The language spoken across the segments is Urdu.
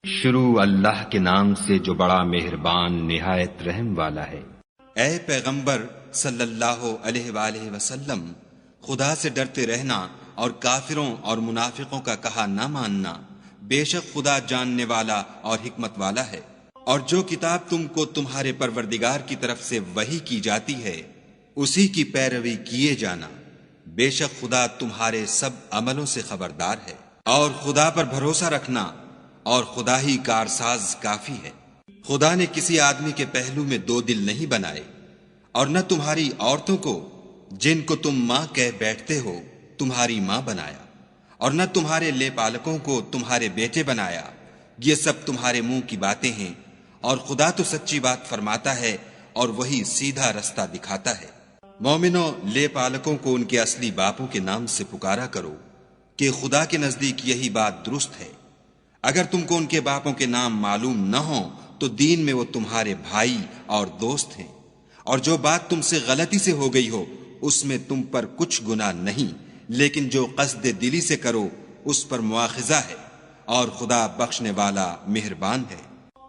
شروع اللہ کے نام سے جو بڑا مہربان نہایت رحم والا ہے۔ اے پیغمبر صلی اللہ علیہ وآلہ وسلم، خدا سے ڈرتے رہنا اور کافروں اور منافقوں کا کہا نہ ماننا، بے شک خدا جاننے والا اور حکمت والا ہے۔ اور جو کتاب تم کو تمہارے پروردگار کی طرف سے وحی کی جاتی ہے اسی کی پیروی کیے جانا، بے شک خدا تمہارے سب عملوں سے خبردار ہے۔ اور خدا پر بھروسہ رکھنا، اور خدا ہی کارساز کافی ہے۔ خدا نے کسی آدمی کے پہلو میں دو دل نہیں بنائے، اور نہ تمہاری عورتوں کو جن کو تم ماں کہہ بیٹھتے ہو تمہاری ماں بنایا، اور نہ تمہارے لے پالکوں کو تمہارے بیٹے بنایا۔ یہ سب تمہارے منہ کی باتیں ہیں، اور خدا تو سچی بات فرماتا ہے اور وہی سیدھا رستہ دکھاتا ہے۔ مومنوں، لے پالکوں کو ان کے اصلی باپوں کے نام سے پکارا کرو کہ خدا کے نزدیک یہی بات درست ہے۔ اگر تم کو ان کے باپوں کے نام معلوم نہ ہوں تو دین میں وہ تمہارے بھائی اور دوست ہیں، اور جو بات تم سے غلطی سے ہو گئی ہو اس میں تم پر کچھ گناہ نہیں، لیکن جو قصد دلی سے کرو اس پر مواخذہ ہے، اور خدا بخشنے والا مہربان ہے۔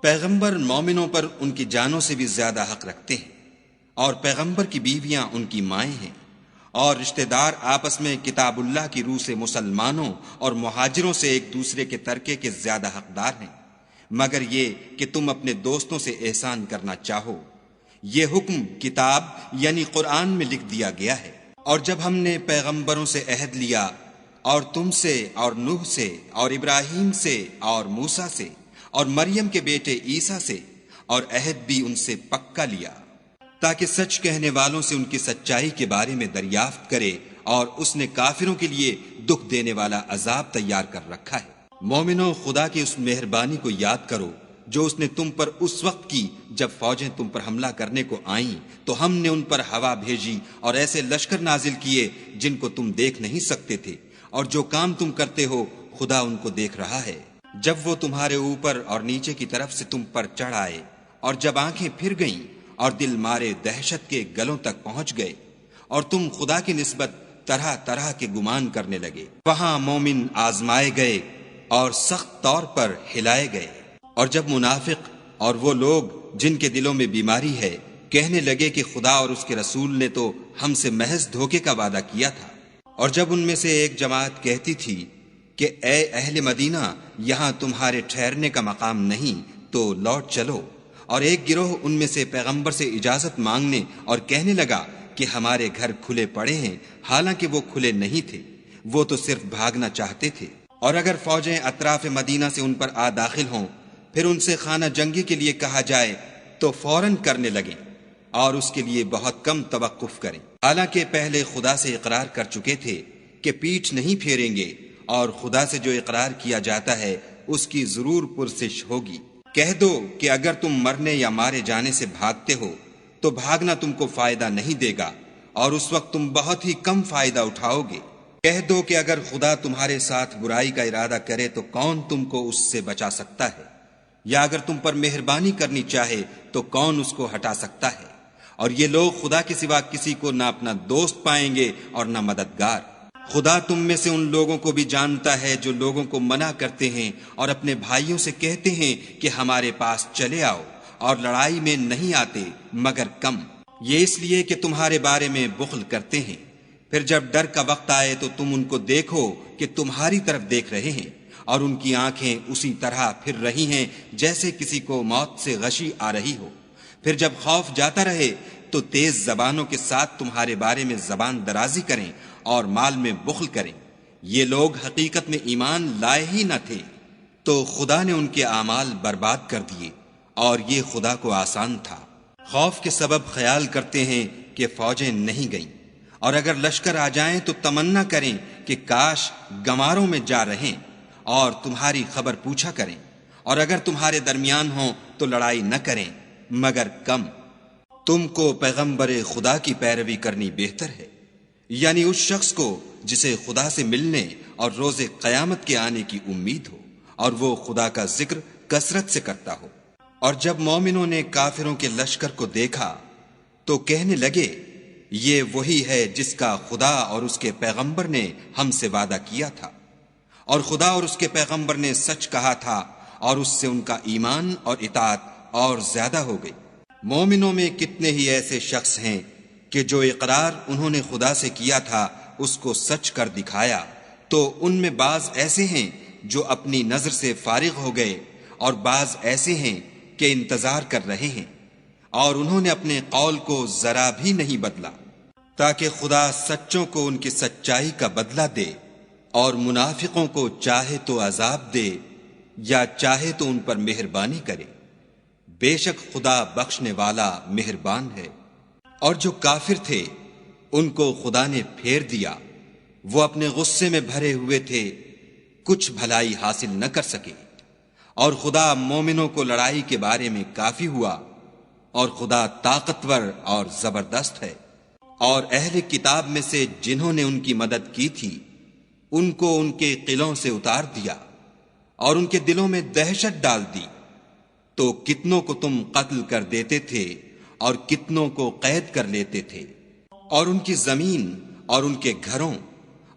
پیغمبر مومنوں پر ان کی جانوں سے بھی زیادہ حق رکھتے ہیں، اور پیغمبر کی بیویاں ان کی مائیں ہیں، اور رشتہ دار آپس میں کتاب اللہ کی روح سے مسلمانوں اور مہاجروں سے ایک دوسرے کے ترکے کے زیادہ حقدار ہیں، مگر یہ کہ تم اپنے دوستوں سے احسان کرنا چاہو۔ یہ حکم کتاب یعنی قرآن میں لکھ دیا گیا ہے۔ اور جب ہم نے پیغمبروں سے عہد لیا، اور تم سے اور نوح سے اور ابراہیم سے اور موسیٰ سے اور مریم کے بیٹے عیسیٰ سے، اور عہد بھی ان سے پکا لیا تاکہ سچ کہنے والوں سے ان کی سچائی کے بارے میں دریافت کرے، اور اس نے کافروں کے لیے دکھ دینے والا عذاب تیار کر رکھا ہے۔ مومنوں، خدا کی اس مہربانی کو یاد کرو جو اس نے تم پر اس وقت کی جب فوجیں تم پر حملہ کرنے کو آئیں تو ہم نے ان پر ہوا بھیجی اور ایسے لشکر نازل کیے جن کو تم دیکھ نہیں سکتے تھے، اور جو کام تم کرتے ہو خدا ان کو دیکھ رہا ہے۔ جب وہ تمہارے اوپر اور نیچے کی طرف سے تم پر چڑھ آئے، اور جب آنکھیں پھر گئیں اور دل مارے دہشت کے گلوں تک پہنچ گئے، اور تم خدا کی نسبت طرح طرح کے گمان کرنے لگے، وہاں مومن آزمائے گئے اور سخت طور پر ہلائے گئے۔ اور جب منافق اور وہ لوگ جن کے دلوں میں بیماری ہے کہنے لگے کہ خدا اور اس کے رسول نے تو ہم سے محض دھوکے کا وعدہ کیا تھا، اور جب ان میں سے ایک جماعت کہتی تھی کہ اے اہل مدینہ، یہاں تمہارے ٹھہرنے کا مقام نہیں تو لوٹ چلو، اور ایک گروہ ان میں سے پیغمبر سے اجازت مانگنے اور کہنے لگا کہ ہمارے گھر کھلے پڑے ہیں، حالانکہ وہ کھلے نہیں تھے، وہ تو صرف بھاگنا چاہتے تھے۔ اور اگر فوجیں اطراف مدینہ سے ان پر آ داخل ہوں، پھر ان سے خانہ جنگی کے لیے کہا جائے تو فوراً کرنے لگیں، اور اس کے لیے بہت کم توقف کریں، حالانکہ پہلے خدا سے اقرار کر چکے تھے کہ پیٹھ نہیں پھیریں گے، اور خدا سے جو اقرار کیا جاتا ہے اس کی ضرور پرسش ہوگی۔ کہہ دو کہ اگر تم مرنے یا مارے جانے سے بھاگتے ہو تو بھاگنا تم کو فائدہ نہیں دے گا، اور اس وقت تم بہت ہی کم فائدہ اٹھاؤ گے۔ کہہ دو کہ اگر خدا تمہارے ساتھ برائی کا ارادہ کرے تو کون تم کو اس سے بچا سکتا ہے، یا اگر تم پر مہربانی کرنی چاہے تو کون اس کو ہٹا سکتا ہے۔ اور یہ لوگ خدا کے سوا کسی کو نہ اپنا دوست پائیں گے اور نہ مددگار۔ خدا تم میں سے ان لوگوں کو بھی جانتا ہے جو لوگوں کو منع کرتے ہیں اور اپنے بھائیوں سے کہتے ہیں کہ ہمارے پاس چلے آؤ، اور لڑائی میں نہیں آتے مگر کم، یہ اس لیے کہ تمہارے بارے میں بخل کرتے ہیں۔ پھر جب ڈر کا وقت آئے تو تم ان کو دیکھو کہ تمہاری طرف دیکھ رہے ہیں، اور ان کی آنکھیں اسی طرح پھر رہی ہیں جیسے کسی کو موت سے غشی آ رہی ہو۔ پھر جب خوف جاتا رہے تو تیز زبانوں کے ساتھ تمہارے بارے میں زبان درازی کریں اور مال میں بخل کریں۔ یہ لوگ حقیقت میں ایمان لائے ہی نہ تھے، تو خدا نے ان کے اعمال برباد کر دیے، اور یہ خدا کو آسان تھا۔ خوف کے سبب خیال کرتے ہیں کہ فوجیں نہیں گئیں، اور اگر لشکر آ جائیں تو تمنا کریں کہ کاش گماروں میں جا رہیں، اور تمہاری خبر پوچھا کریں، اور اگر تمہارے درمیان ہوں تو لڑائی نہ کریں مگر کم۔ تم کو پیغمبر خدا کی پیروی کرنی بہتر ہے، یعنی اس شخص کو جسے خدا سے ملنے اور روز قیامت کے آنے کی امید ہو، اور وہ خدا کا ذکر کثرت سے کرتا ہو۔ اور جب مومنوں نے کافروں کے لشکر کو دیکھا تو کہنے لگے یہ وہی ہے جس کا خدا اور اس کے پیغمبر نے ہم سے وعدہ کیا تھا، اور خدا اور اس کے پیغمبر نے سچ کہا تھا، اور اس سے ان کا ایمان اور اطاعت اور زیادہ ہو گئی۔ مومنوں میں کتنے ہی ایسے شخص ہیں کہ جو اقرار انہوں نے خدا سے کیا تھا اس کو سچ کر دکھایا، تو ان میں بعض ایسے ہیں جو اپنی نظر سے فارغ ہو گئے اور بعض ایسے ہیں کہ انتظار کر رہے ہیں، اور انہوں نے اپنے قول کو ذرا بھی نہیں بدلا، تاکہ خدا سچوں کو ان کی سچائی کا بدلہ دے اور منافقوں کو چاہے تو عذاب دے یا چاہے تو ان پر مہربانی کرے۔ بے شک خدا بخشنے والا مہربان ہے۔ اور جو کافر تھے ان کو خدا نے پھیر دیا، وہ اپنے غصے میں بھرے ہوئے تھے، کچھ بھلائی حاصل نہ کر سکے، اور خدا مومنوں کو لڑائی کے بارے میں کافی ہوا، اور خدا طاقتور اور زبردست ہے۔ اور اہل کتاب میں سے جنہوں نے ان کی مدد کی تھی ان کو ان کے قلعوں سے اتار دیا اور ان کے دلوں میں دہشت ڈال دی، تو کتنوں کو تم قتل کر دیتے تھے اور کتنوں کو قید کر لیتے تھے، اور ان کی زمین اور ان کے گھروں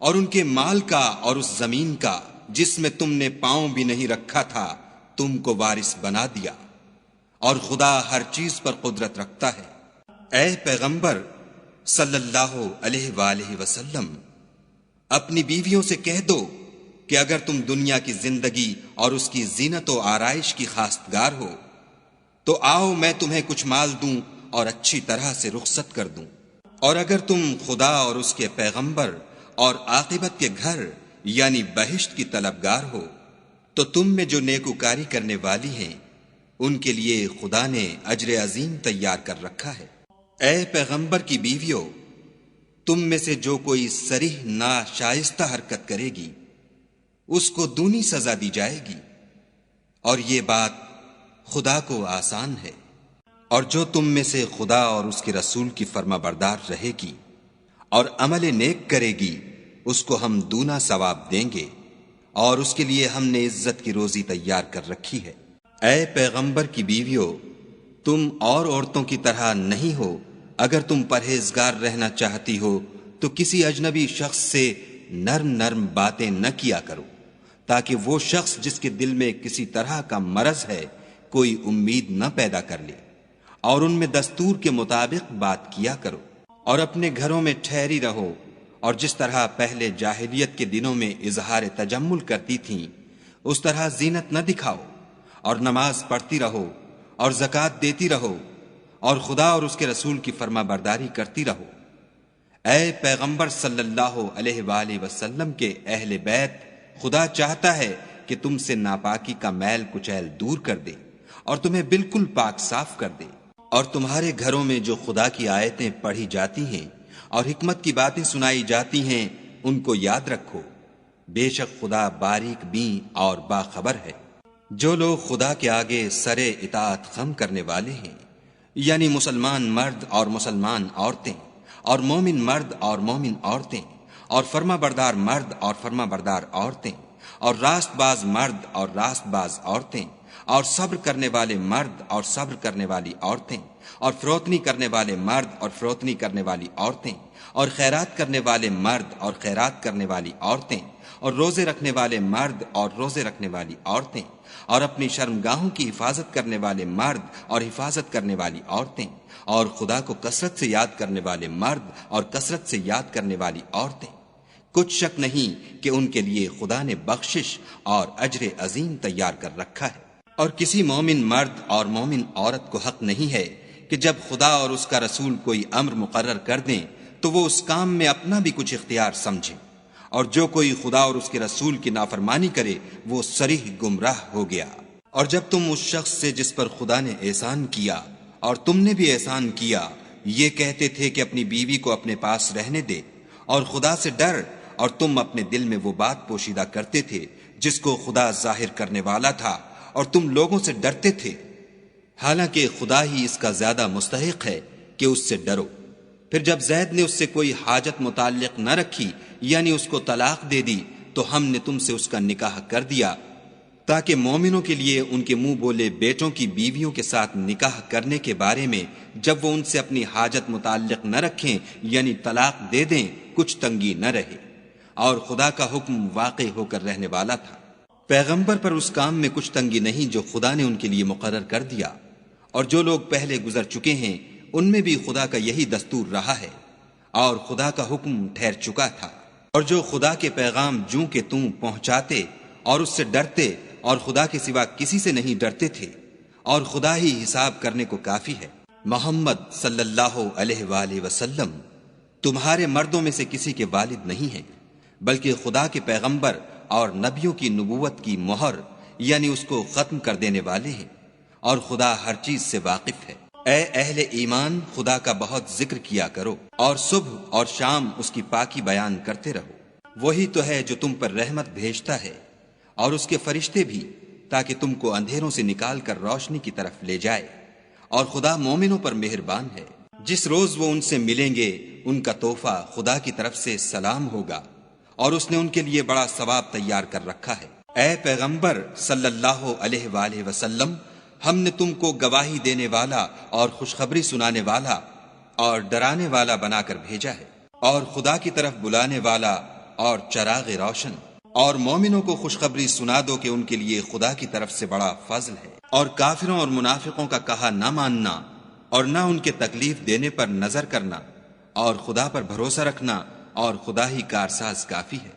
اور ان کے مال کا اور اس زمین کا جس میں تم نے پاؤں بھی نہیں رکھا تھا تم کو وارث بنا دیا، اور خدا ہر چیز پر قدرت رکھتا ہے۔ اے پیغمبر صلی اللہ علیہ وآلہ وسلم، اپنی بیویوں سے کہہ دو کہ اگر تم دنیا کی زندگی اور اس کی زینت و آرائش کی خواستگار ہو تو آؤ میں تمہیں کچھ مال دوں اور اچھی طرح سے رخصت کر دوں، اور اگر تم خدا اور اس کے پیغمبر اور عاقبت کے گھر یعنی بہشت کی طلبگار ہو تو تم میں جو نیکوکاری کرنے والی ہیں ان کے لیے خدا نے اجر عظیم تیار کر رکھا ہے۔ اے پیغمبر کی بیویوں، تم میں سے جو کوئی صریح ناشائستہ حرکت کرے گی اس کو دونی سزا دی جائے گی، اور یہ بات خدا کو آسان ہے۔ اور جو تم میں سے خدا اور اس کے رسول کی فرما بردار رہے گی اور عمل نیک کرے گی اس کو ہم دونا ثواب دیں گے، اور اس کے لیے ہم نے عزت کی روزی تیار کر رکھی ہے۔ اے پیغمبر کی بیویوں، تم اور عورتوں کی طرح نہیں ہو، اگر تم پرہیزگار رہنا چاہتی ہو تو کسی اجنبی شخص سے نرم نرم باتیں نہ کیا کرو، تاکہ وہ شخص جس کے دل میں کسی طرح کا مرض ہے کوئی امید نہ پیدا کر لے، اور ان میں دستور کے مطابق بات کیا کرو، اور اپنے گھروں میں ٹھہری رہو، اور جس طرح پہلے جاہلیت کے دنوں میں اظہار تجمل کرتی تھیں اس طرح زینت نہ دکھاؤ، اور نماز پڑھتی رہو اور زکوٰۃ دیتی رہو، اور خدا اور اس کے رسول کی فرما برداری کرتی رہو۔ اے پیغمبر صلی اللہ علیہ وآلہ وسلم کے اہل بیت، خدا چاہتا ہے کہ تم سے ناپاکی کا میل کچیل دور کر دے اور تمہیں بالکل پاک صاف کر دے، اور تمہارے گھروں میں جو خدا کی آیتیں پڑھی جاتی ہیں اور حکمت کی باتیں سنائی جاتی ہیں ان کو یاد رکھو، بے شک خدا باریک بین اور باخبر ہے۔ جو لوگ خدا کے آگے سر اطاعت خم کرنے والے ہیں، یعنی مسلمان مرد اور مسلمان عورتیں، اور مومن مرد اور مومن عورتیں، اور فرما بردار مرد اور فرما بردار عورتیں، اور راست باز مرد اور راست باز عورتیں، اور صبر کرنے والے مرد اور صبر کرنے والی عورتیں، اور فروتنی کرنے والے مرد اور فروتنی کرنے والی عورتیں، اور خیرات کرنے والے مرد اور خیرات کرنے والی عورتیں، اور روزے رکھنے والے مرد اور روزے رکھنے والی عورتیں، اور اپنی شرمگاہوں کی حفاظت کرنے والے مرد اور حفاظت کرنے والی عورتیں، اور خدا کو کثرت سے یاد کرنے والے مرد اور کثرت سے یاد کرنے والی عورتیں۔ کچھ شک نہیں کہ ان کے لیے خدا نے بخشش اور اجر عظیم تیار کر رکھا ہے۔ اور کسی مومن مرد اور مومن عورت کو حق نہیں ہے کہ جب خدا اور اس کا رسول کوئی امر مقرر کر دیں تو وہ اس کام میں اپنا بھی کچھ اختیار سمجھیں، اور جو کوئی خدا اور اس کے رسول کی نافرمانی کرے وہ صریح گمراہ ہو گیا۔ اور جب تم اس شخص سے جس پر خدا نے احسان کیا اور تم نے بھی احسان کیا یہ کہتے تھے کہ اپنی بیوی کو اپنے پاس رہنے دے اور خدا سے ڈر، اور تم اپنے دل میں وہ بات پوشیدہ کرتے تھے جس کو خدا ظاہر کرنے والا تھا اور تم لوگوں سے ڈرتے تھے، حالانکہ خدا ہی اس کا زیادہ مستحق ہے کہ اس سے ڈرو۔ پھر جب زید نے اس سے کوئی حاجت متعلق نہ رکھی یعنی اس کو طلاق دے دی تو ہم نے تم سے اس کا نکاح کر دیا تاکہ مومنوں کے لیے ان کے منہ بولے بیٹوں کی بیویوں کے ساتھ نکاح کرنے کے بارے میں جب وہ ان سے اپنی حاجت متعلق نہ رکھیں یعنی طلاق دے دیں کچھ تنگی نہ رہے، اور خدا کا حکم واقع ہو کر رہنے والا تھا۔ پیغمبر پر اس کام میں کچھ تنگی نہیں جو خدا نے ان کے لیے مقرر کر دیا، اور جو لوگ پہلے گزر چکے ہیں ان میں بھی خدا کا یہی دستور رہا ہے، اور خدا کا حکم ٹھہر چکا تھا۔ اور جو خدا کے پیغام جوں کہ توں پہنچاتے اور اس سے ڈرتے اور خدا کے سوا کسی سے نہیں ڈرتے تھے، اور خدا ہی حساب کرنے کو کافی ہے۔ محمد صلی اللہ علیہ وآلہ وسلم تمہارے مردوں میں سے کسی کے والد نہیں ہیں، بلکہ خدا کے پیغمبر اور نبیوں کی نبوت کی مہر یعنی اس کو ختم کر دینے والے ہیں، اور خدا ہر چیز سے واقف ہے۔ اے اہل ایمان، خدا کا بہت ذکر کیا کرو اور صبح اور شام اس کی پاکی بیان کرتے رہو۔ وہی تو ہے جو تم پر رحمت بھیجتا ہے اور اس کے فرشتے بھی، تاکہ تم کو اندھیروں سے نکال کر روشنی کی طرف لے جائے، اور خدا مومنوں پر مہربان ہے۔ جس روز وہ ان سے ملیں گے ان کا تحفہ خدا کی طرف سے سلام ہوگا، اور اس نے ان کے لیے بڑا ثواب تیار کر رکھا ہے۔ اے پیغمبر صلی اللہ علیہ وآلہ وسلم، ہم نے تم کو گواہی دینے والا اور خوشخبری سنانے والا اور ڈرانے والا بنا کر بھیجا ہے، اور خدا کی طرف بلانے والا اور چراغ روشن۔ اور مومنوں کو خوشخبری سنا دو کہ ان کے لیے خدا کی طرف سے بڑا فضل ہے، اور کافروں اور منافقوں کا کہا نہ ماننا اور نہ ان کے تکلیف دینے پر نظر کرنا، اور خدا پر بھروسہ رکھنا، اور خدا ہی کارساز کافی ہے۔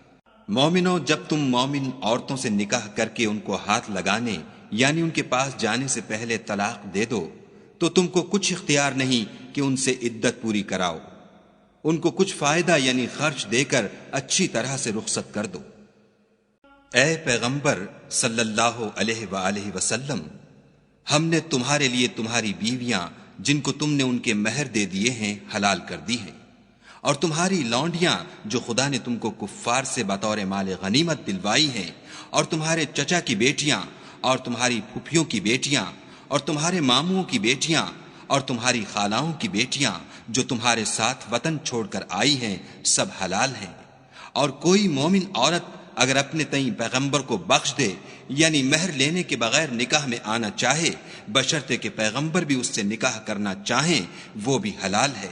مومنوں، جب تم مومن عورتوں سے نکاح کر کے ان کو ہاتھ لگانے یعنی ان کے پاس جانے سے پہلے طلاق دے دو تو تم کو کچھ اختیار نہیں کہ ان سے عدت پوری کراؤ، ان کو کچھ فائدہ یعنی خرچ دے کر اچھی طرح سے رخصت کر دو۔ اے پیغمبر صلی اللہ علیہ وآلہ وسلم، ہم نے تمہارے لیے تمہاری بیویاں جن کو تم نے ان کے مہر دے دیے ہیں حلال کر دی ہیں، اور تمہاری لونڈیاں جو خدا نے تم کو کفار سے بطور مال غنیمت دلوائی ہیں، اور تمہارے چچا کی بیٹیاں اور تمہاری پھپھیوں کی بیٹیاں اور تمہارے ماموں کی بیٹیاں اور تمہاری خالاؤں کی بیٹیاں جو تمہارے ساتھ وطن چھوڑ کر آئی ہیں، سب حلال ہیں۔ اور کوئی مومن عورت اگر اپنے تئیں پیغمبر کو بخش دے یعنی مہر لینے کے بغیر نکاح میں آنا چاہے، بشرطے کہ پیغمبر بھی اس سے نکاح کرنا چاہیں، وہ بھی حلال ہے۔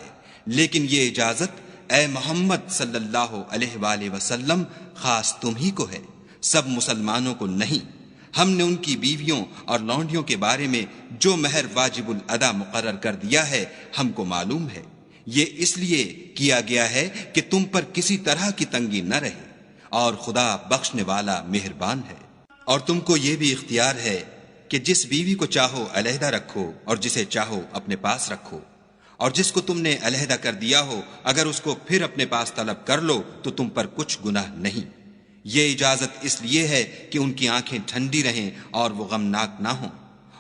لیکن یہ اجازت اے محمد صلی اللہ علیہ وآلہ وسلم خاص تم ہی کو ہے، سب مسلمانوں کو نہیں۔ ہم نے ان کی بیویوں اور لونڈیوں کے بارے میں جو مہر واجب الادا مقرر کر دیا ہے ہم کو معلوم ہے، یہ اس لیے کیا گیا ہے کہ تم پر کسی طرح کی تنگی نہ رہے، اور خدا بخشنے والا مہربان ہے۔ اور تم کو یہ بھی اختیار ہے کہ جس بیوی کو چاہو علیحدہ رکھو اور جسے چاہو اپنے پاس رکھو، اور جس کو تم نے علیحدہ کر دیا ہو اگر اس کو پھر اپنے پاس طلب کر لو تو تم پر کچھ گناہ نہیں۔ یہ اجازت اس لیے ہے کہ ان کی آنکھیں ٹھنڈی رہیں اور وہ غمناک نہ ہوں،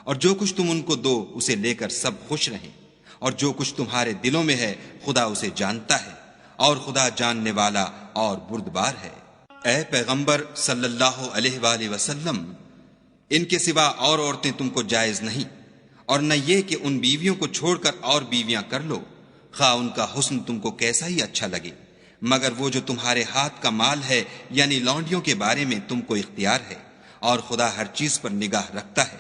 اور جو کچھ تم ان کو دو اسے لے کر سب خوش رہیں، اور جو کچھ تمہارے دلوں میں ہے خدا اسے جانتا ہے، اور خدا جاننے والا اور بردبار ہے۔ اے پیغمبر صلی اللہ علیہ وآلہ وسلم، ان کے سوا اور عورتیں تم کو جائز نہیں، اور نہ یہ کہ ان بیویوں کو چھوڑ کر اور بیویاں کر لو، خواہ ان کا حسن تم کو کیسا ہی اچھا لگے، مگر وہ جو تمہارے ہاتھ کا مال ہے یعنی لونڈیوں کے بارے میں تم کو اختیار ہے، اور خدا ہر چیز پر نگاہ رکھتا ہے۔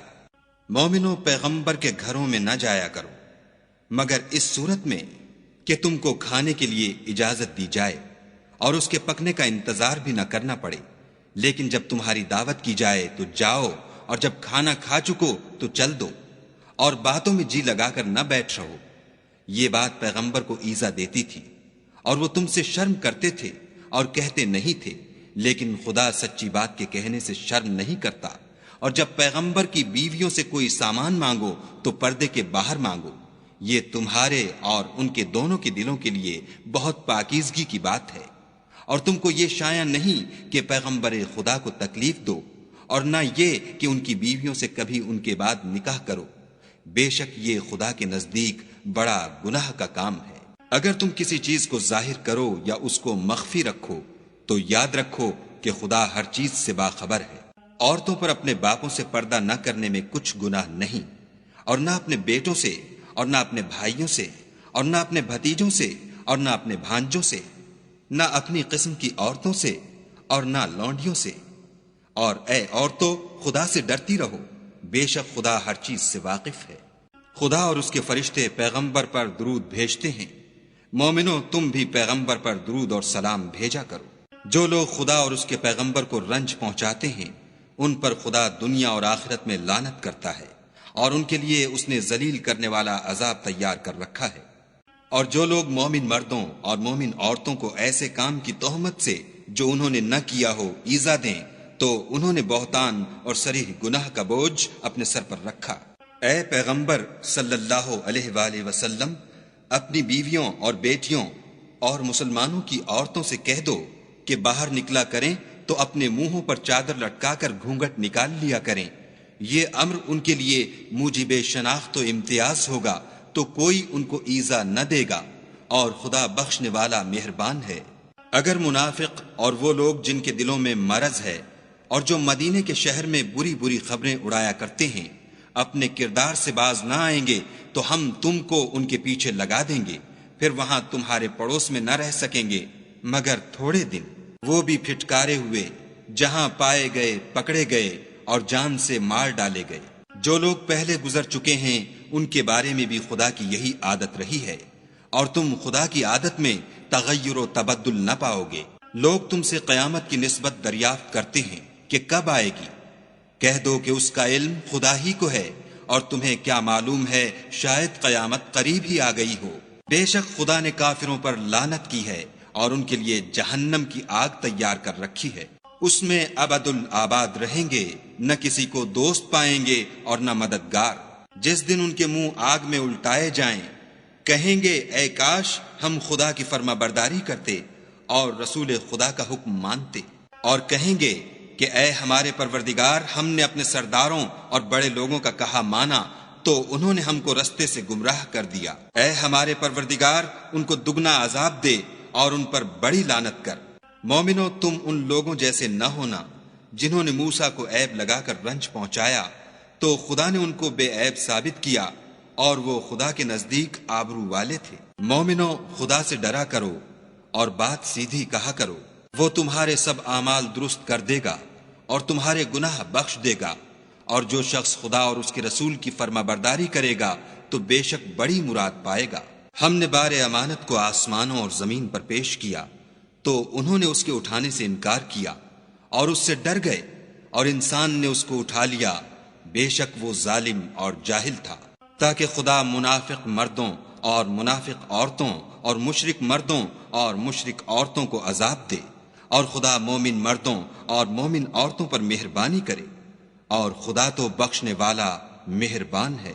مومنوں، پیغمبر کے گھروں میں نہ جایا کرو مگر اس صورت میں کہ تم کو کھانے کے لیے اجازت دی جائے اور اس کے پکنے کا انتظار بھی نہ کرنا پڑے، لیکن جب تمہاری دعوت کی جائے تو جاؤ، اور جب کھانا کھا چکو تو چل دو، اور باتوں میں جی لگا کر نہ بیٹھ رہو۔ یہ بات پیغمبر کو ایذا دیتی تھی، اور وہ تم سے شرم کرتے تھے اور کہتے نہیں تھے، لیکن خدا سچی بات کے کہنے سے شرم نہیں کرتا۔ اور جب پیغمبر کی بیویوں سے کوئی سامان مانگو تو پردے کے باہر مانگو، یہ تمہارے اور ان کے دونوں کے دلوں کے لیے بہت پاکیزگی کی بات ہے۔ اور تم کو یہ شایع نہیں کہ پیغمبر خدا کو تکلیف دو، اور نہ یہ کہ ان کی بیویوں سے کبھی ان کے بعد نکاح کرو، بے شک یہ خدا کے نزدیک بڑا گناہ کا کام ہے۔ اگر تم کسی چیز کو ظاہر کرو یا اس کو مخفی رکھو تو یاد رکھو کہ خدا ہر چیز سے باخبر ہے۔ عورتوں پر اپنے باپوں سے پردہ نہ کرنے میں کچھ گناہ نہیں، اور نہ اپنے بیٹوں سے، اور نہ اپنے بھائیوں سے، اور نہ اپنے بھتیجوں سے، اور نہ اپنے بھانجوں سے، نہ اپنی قسم کی عورتوں سے، اور نہ لونڈیوں سے۔ اور اے عورتوں، خدا سے ڈرتی رہو، بے شک خدا ہر چیز سے واقف ہے۔ خدا اور اس کے فرشتے پیغمبر پر درود بھیجتے ہیں، مومنوں تم بھی پیغمبر پر درود اور سلام بھیجا کرو۔ جو لوگ خدا اور اس کے پیغمبر کو رنج پہنچاتے ہیں ان پر خدا دنیا اور آخرت میں لعنت کرتا ہے، اور ان کے لیے اس نے ذلیل کرنے والا عذاب تیار کر رکھا ہے۔ اور جو لوگ مومن مردوں اور مومن عورتوں کو ایسے کام کی تہمت سے جو انہوں نے نہ کیا ہو ایذا دیں تو انہوں نے بہتان اور صریح گناہ کا بوجھ اپنے سر پر رکھا۔ اے پیغمبر صلی اللہ علیہ وآلہ وسلم، اپنی بیویوں اور بیٹیوں اور مسلمانوں کی عورتوں سے کہہ دو کہ باہر نکلا کریں تو اپنے منہوں پر چادر لٹکا کر گھونگھٹ نکال لیا کریں۔ یہ امر ان کے لیے موجب شناخت و امتیاز ہوگا تو کوئی ان کو ایذا نہ دے گا، اور خدا بخشنے والا مہربان ہے۔ اگر منافق اور وہ لوگ جن کے دلوں میں مرض ہے اور جو مدینے کے شہر میں بری بری خبریں اڑایا کرتے ہیں اپنے کردار سے باز نہ آئیں گے تو ہم تم کو ان کے پیچھے لگا دیں گے، پھر وہاں تمہارے پڑوس میں نہ رہ سکیں گے مگر تھوڑے دن، وہ بھی پھٹکارے ہوئے، جہاں پائے گئے پکڑے گئے اور جان سے مار ڈالے گئے۔ جو لوگ پہلے گزر چکے ہیں ان کے بارے میں بھی خدا کی یہی عادت رہی ہے، اور تم خدا کی عادت میں تغیر و تبدل نہ پاؤ گے۔ لوگ تم سے قیامت کی نسبت دریافت کرتے ہیں کہ کب آئے گی، کہہ دو کہ اس کا علم خدا ہی کو ہے، اور تمہیں کیا معلوم ہے شاید قیامت قریب ہی آ گئی ہو۔ بے شک خدا نے کافروں پر لعنت کی ہے اور ان کے لیے جہنم کی آگ تیار کر رکھی ہے، اس میں ابد الآباد رہیں گے، نہ کسی کو دوست پائیں گے اور نہ مددگار۔ جس دن ان کے منہ آگ میں الٹائے جائیں، کہیں گے اے کاش ہم خدا کی فرما برداری کرتے اور رسول خدا کا حکم مانتے، اور کہیں گے کہ اے ہمارے پروردگار، ہم نے اپنے سرداروں اور بڑے لوگوں کا کہا مانا تو انہوں نے ہم کو رستے سے گمراہ کر دیا۔ اے ہمارے پروردگار، ان کو دگنا عذاب دے اور ان پر بڑی لعنت کر۔ مومنو، تم ان لوگوں جیسے نہ ہونا جنہوں نے موسیٰ کو عیب لگا کر رنج پہنچایا تو خدا نے ان کو بے عیب ثابت کیا، اور وہ خدا کے نزدیک آبرو والے تھے۔ مومنو، خدا سے ڈرا کرو اور بات سیدھی کہا کرو، وہ تمہارے سب اعمال درست کر دے گا اور تمہارے گناہ بخش دے گا، اور جو شخص خدا اور اس کے رسول کی فرما برداری کرے گا تو بے شک بڑی مراد پائے گا۔ ہم نے بار امانت کو آسمانوں اور زمین پر پیش کیا تو انہوں نے اس کے اٹھانے سے انکار کیا اور اس سے ڈر گئے، اور انسان نے اس کو اٹھا لیا، بے شک وہ ظالم اور جاہل تھا۔ تاکہ خدا منافق مردوں اور منافق عورتوں اور مشرک مردوں اور مشرک عورتوں کو عذاب دے، اور خدا مومن مردوں اور مومن عورتوں پر مہربانی کرے، اور خدا تو بخشنے والا مہربان ہے۔